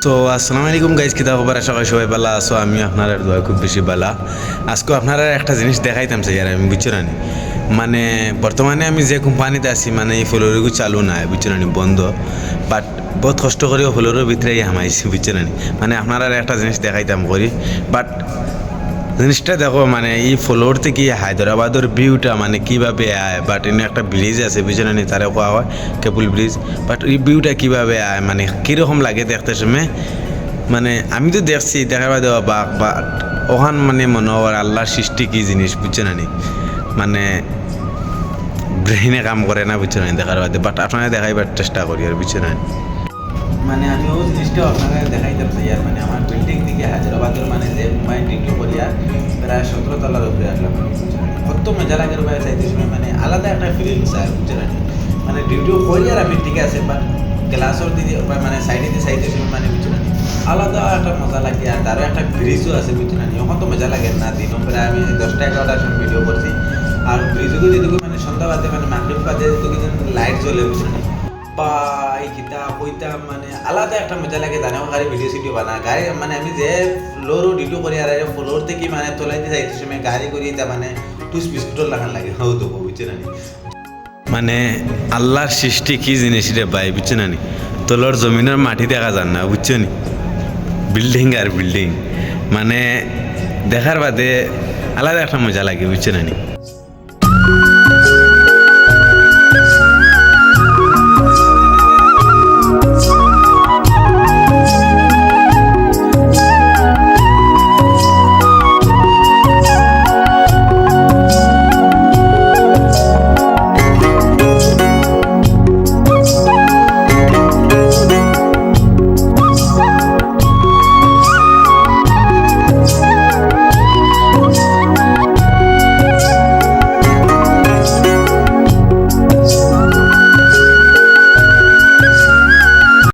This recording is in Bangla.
তো আসসালামু আলাইকুম গাইজ, কিতা খবর? আশা করি সবাই ভালো আছো। আমি আপনার দোয়া খুব বেশি ভালো। আজকে আপনারা একটা জিনিস দেখাইতাম চাই, আর আমি বুঝছো না, মানে বর্তমানে আমি যে কোম্পানিতে আছি, মানে এই ফ্লোরগুলো চালু নাই, বুঝছো না, বন্ধ। বাট বহুত কষ্ট করেও ফ্লোরের ভিতরে হামাইছি, বুঝছো না, মানে আপনারা একটা জিনিস দেখাইতাম করি। বাট জিনিসটা দেখো, মানে এই ফ্লোর থেকে হায়দ্রাবাদের ভিউটা মানে কীভাবে আয়। বাট এনে একটা ব্রিজ আছে, বুঝছো না, তারে কোয়া হয় কেবল ব্রিজ। বাট এই ভিউটা কীভাবে আয়, মানে কীরকম লাগে দেখতে সময়। মানে আমি তো দেখছি, দেখার বাদে অবাক। বা ওখান মানে মনে হয় আল্লাহর সৃষ্টি কী জিনিস, বুঝছো না, মানে ব্রেইনে কাম করে না, বুঝছো না, দেখার বাদে। বাট আপনারা দেখাইবার চেষ্টা করি আর, বুঝছো না। মানে আমি ওই জিনিসটা আপনাকে দেখাইতাম চাই আর, মানে আমার বিল্ডিং থেকে হায়দ্রাবাদের মানে যে মুম্বাই ডিউটি করি আর প্রায় 17 তলার উপরে আসলাম, মানে বুঝছো না, কত মজা লাগে ভাই চাইতে সময়, মানে আলাদা একটা ফিলিংস আর, বুঝছো না। মানে ডিউটিও করি আর আমি, ঠিক আছে, বাট ক্লাসের দিদি মানে সাইডে সাইডে সময়, মানে বুঝছো না, আলাদা একটা মজা লাগে। আর তারও একটা ব্রিজও আছে, বুঝছো না, এখন তো মজা লাগে না। দিন প্রায় আমি 10টা 11টার সময় ভিডিও করছি। আর ব্রিজও যেটুকু মানে সন্ধ্যা বাদে, মানে মাগরিব বাদে যেটুকু লাইট জ্বলে, বুঝছো না, বা এই কিতা কইতাম, মানে আলাদা একটা মজা লাগে। জানে গাড়ি ভিডিও সিডিও বানা গাড়ি, মানে আমি যে ফ্লোরও ডিউটি করি আর ফ্লোর থেকে মানে তোলাইতে যাইতে সময় গাড়ি করি, তা মানে টুস বিস্কুটর লাগান লাগে, হও তো বুঝছে না, মানে আল্লাহর সৃষ্টি কি জিনিস রে ভাই, বুঝছো না, তোলর জমিনের মাটি দেখা যান না, বুঝছো নি, বিল্ডিং আর বিল্ডিং, মানে দেখার বাদে আলাদা একটা মজা লাগে, বুঝছো না।